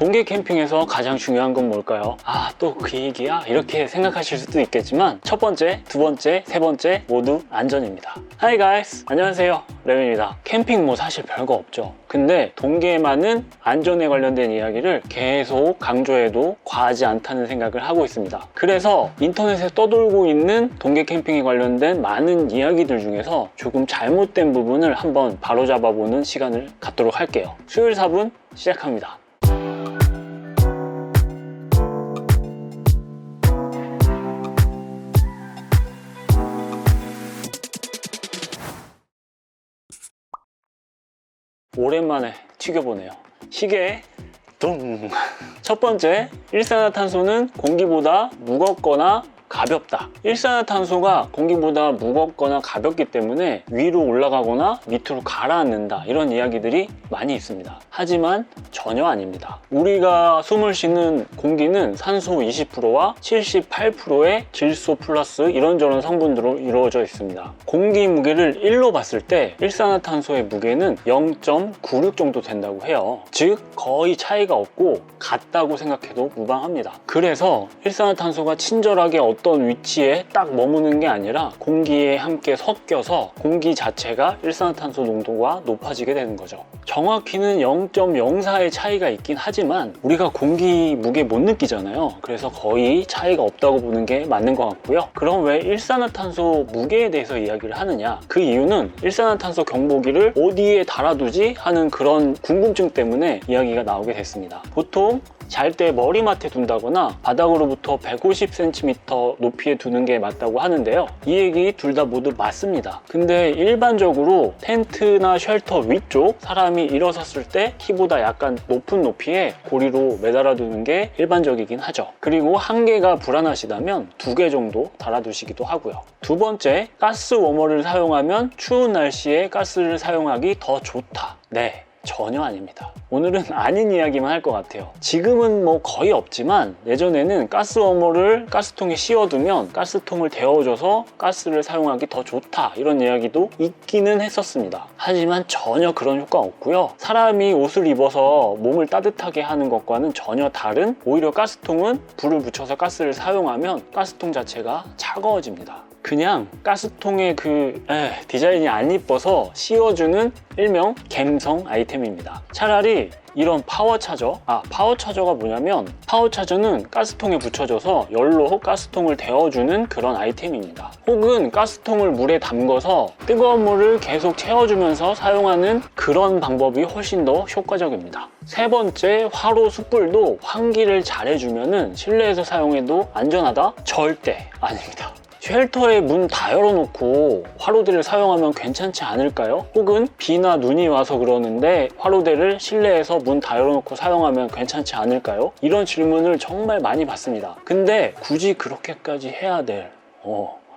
동계 캠핑에서 가장 중요한 건 뭘까요? 아, 또 그 얘기야? 이렇게 생각하실 수도 있겠지만 첫 번째, 두 번째, 세 번째 모두 안전입니다. Hi guys! 안녕하세요. 레몬입니다. 캠핑 뭐 사실 별거 없죠. 근데 동계에만은 안전에 관련된 이야기를 계속 강조해도 과하지 않다는 생각을 하고 있습니다. 그래서 인터넷에 떠돌고 있는 동계 캠핑에 관련된 많은 이야기들 중에서 조금 잘못된 부분을 한번 바로잡아보는 시간을 갖도록 할게요. 수요일 4분 시작합니다. 오랜만에 튀겨보네요. 시계 둥. 첫 번째, 일산화탄소는 공기보다 무겁거나 가볍다. 일산화탄소가 공기보다 무겁거나 가볍기 때문에 위로 올라가거나 밑으로 가라앉는다, 이런 이야기들이 많이 있습니다. 하지만 전혀 아닙니다. 우리가 숨을 쉬는 공기는 산소 20%와 78%의 질소 플러스 이런저런 성분들로 이루어져 있습니다. 공기 무게를 1로 봤을 때 일산화탄소의 무게는 0.96 정도 된다고 해요. 즉 거의 차이가 없고 같다고 생각해도 무방합니다. 그래서 일산화탄소가 친절하게 어떤 위치에 딱 머무는 게 아니라 공기에 함께 섞여서 공기 자체가 일산화탄소 농도가 높아지게 되는 거죠. 정확히는 0.04의 차이가 있긴 하지만 우리가 공기 무게 못 느끼잖아요. 그래서 거의 차이가 없다고 보는 게 맞는 것 같고요. 그럼 왜 일산화탄소 무게에 대해서 이야기를 하느냐? 그 이유는 일산화탄소 경보기를 어디에 달아두지 하는 그런 궁금증 때문에 이야기가 나오게 됐습니다. 보통 잘 때 머리맡에 둔다거나 바닥으로부터 150cm 높이에 두는 게 맞다고 하는데요. 이 얘기 둘 다 모두 맞습니다. 근데 일반적으로 텐트나 쉘터 위쪽, 사람이 일어섰을 때 키보다 약간 높은 높이에 고리로 매달아 두는 게 일반적이긴 하죠. 그리고 한 개가 불안하시다면 2개 정도 달아두시기도 하고요. 두 번째, 가스 워머를 사용하면 추운 날씨에 가스를 사용하기 더 좋다. 네, 전혀 아닙니다. 오늘은 아닌 이야기만 할 것 같아요. 지금은 뭐 거의 없지만 예전에는 가스워머를 가스통에 씌워두면 가스통을 데워줘서 가스를 사용하기 더 좋다, 이런 이야기도 있기는 했었습니다. 하지만 전혀 그런 효과 없고요. 사람이 옷을 입어서 몸을 따뜻하게 하는 것과는 전혀 다른, 오히려 가스통은 불을 붙여서 가스를 사용하면 가스통 자체가 차가워집니다. 그냥 가스통의 디자인이 안 이뻐서 씌워주는 일명 갬성 아이템입니다. 차라리 이런 파워차저, 파워차저가 뭐냐면 파워차저는 가스통에 붙여져서 열로 가스통을 데워주는 그런 아이템입니다. 혹은 가스통을 물에 담궈서 뜨거운 물을 계속 채워주면서 사용하는 그런 방법이 훨씬 더 효과적입니다. 세 번째, 화로 숯불도 환기를 잘 해주면 실내에서 사용해도 안전하다? 절대 아닙니다. 쉘터에 문 다 열어놓고 화로대를 사용하면 괜찮지 않을까요? 혹은 비나 눈이 와서 그러는데 화로대를 실내에서 문 다 열어놓고 사용하면 괜찮지 않을까요? 이런 질문을 정말 많이 받습니다. 근데 굳이 그렇게까지 해야 될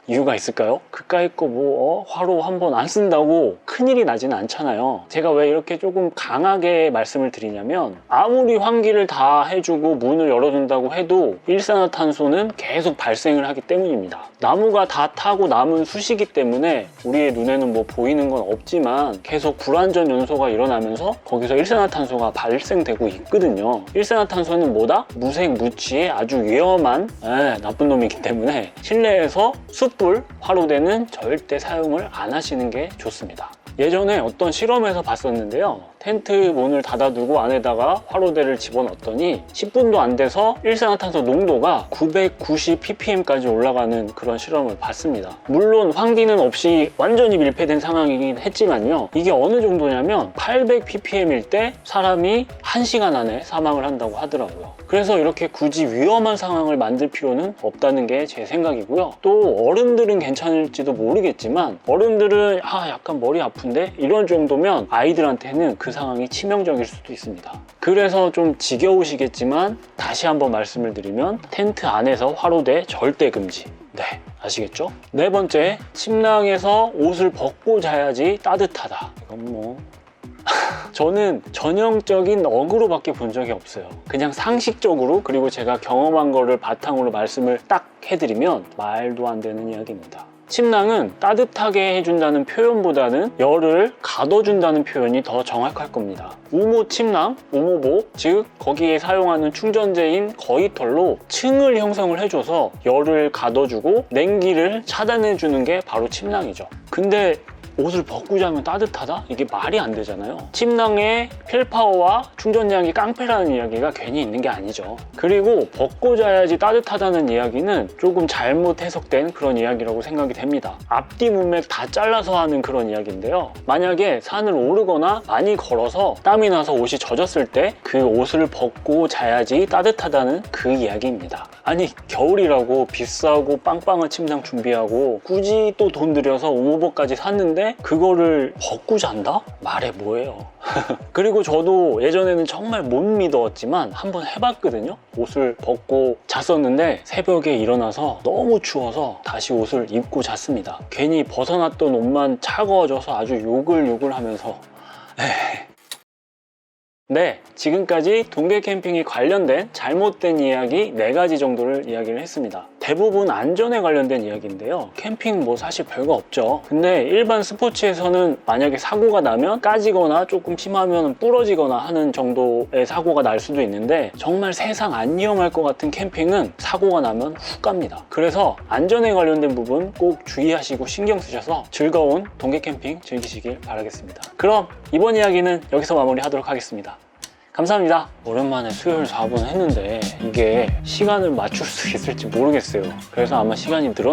이유가 있을까요? 그까이 거 화로 한번 안 쓴다고 큰일이 나지는 않잖아요. 제가 왜 이렇게 조금 강하게 말씀을 드리냐면, 아무리 환기를 다 해주고 문을 열어둔다고 해도 일산화탄소는 계속 발생을 하기 때문입니다. 나무가 다 타고 남은 숯이기 때문에 우리의 눈에는 뭐 보이는 건 없지만 계속 불완전 연소가 일어나면서 거기서 일산화탄소가 발생되고 있거든요. 일산화탄소는 뭐다? 무색무취의 아주 위험한 나쁜 놈이기 때문에 실내에서 숯불, 화로대는 절대 사용을 안 하시는 게 좋습니다. 예전에 어떤 실험에서 봤었는데요. 텐트 문을 닫아두고 안에다가 화로대를 집어넣었더니 10분도 안 돼서 일산화탄소 농도가 990ppm까지 올라가는 그런 실험을 봤습니다. 물론 환기는 없이 완전히 밀폐된 상황이긴 했지만요. 이게 어느 정도냐면 800ppm일 때 사람이 1시간 안에 사망을 한다고 하더라고요. 그래서 이렇게 굳이 위험한 상황을 만들 필요는 없다는 게 제 생각이고요. 또 어른들은 괜찮을지도 모르겠지만 어른들은 약간 머리 아픈데 이런 정도면 아이들한테는 그 상황이 치명적일 수도 있습니다. 그래서 좀 지겨우시겠지만 다시 한번 말씀을 드리면 텐트 안에서 화로대 절대 금지. 네, 아시겠죠? 네 번째, 침낭에서 옷을 벗고 자야지 따뜻하다. 이건 저는 전형적인 어그로밖에 본 적이 없어요. 그냥 상식적으로, 그리고 제가 경험한 거를 바탕으로 말씀을 딱 해드리면 말도 안 되는 이야기입니다. 침낭은 따뜻하게 해준다는 표현보다는 열을 가둬준다는 표현이 더 정확할 겁니다. 우모 침낭, 우모복, 즉 거기에 사용하는 충전재인 거위털로 층을 형성을 해줘서 열을 가둬주고 냉기를 차단해주는 게 바로 침낭이죠. 근데 옷을 벗고 자면 따뜻하다? 이게 말이 안 되잖아요. 침낭에 필파워와 충전량이 깡패라는 이야기가 괜히 있는 게 아니죠. 그리고 벗고 자야지 따뜻하다는 이야기는 조금 잘못 해석된 그런 이야기라고 생각이 됩니다. 앞뒤 문맥 다 잘라서 하는 그런 이야기인데요. 만약에 산을 오르거나 많이 걸어서 땀이 나서 옷이 젖었을 때 그 옷을 벗고 자야지 따뜻하다는 그 이야기입니다. 아니 겨울이라고 비싸고 빵빵한 침낭 준비하고 굳이 또 돈 들여서 우모복까지 샀는데 그거를 벗고 잔다? 말해 뭐예요. 그리고 저도 예전에는 정말 못 믿었지만 한번 해봤거든요. 옷을 벗고 잤었는데 새벽에 일어나서 너무 추워서 다시 옷을 입고 잤습니다. 괜히 벗어났던 옷만 차가워져서 아주 요글요글 하면서 네, 지금까지 동계 캠핑에 관련된 잘못된 이야기 4가지 정도를 이야기를 했습니다. 대부분 안전에 관련된 이야기인데요. 캠핑 뭐 사실 별거 없죠. 근데 일반 스포츠에서는 만약에 사고가 나면 까지거나 조금 심하면 부러지거나 하는 정도의 사고가 날 수도 있는데 정말 세상 안 위험할 것 같은 캠핑은 사고가 나면 훅 갑니다. 그래서 안전에 관련된 부분 꼭 주의하시고 신경 쓰셔서 즐거운 동계 캠핑 즐기시길 바라겠습니다. 그럼 이번 이야기는 여기서 마무리하도록 하겠습니다. 감사합니다. 오랜만에 수요일 4분 했는데 이게 시간을 맞출 수 있을지 모르겠어요. 그래서 아마 시간이 또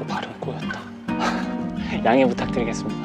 발음이 꼬였다. 양해 부탁드리겠습니다.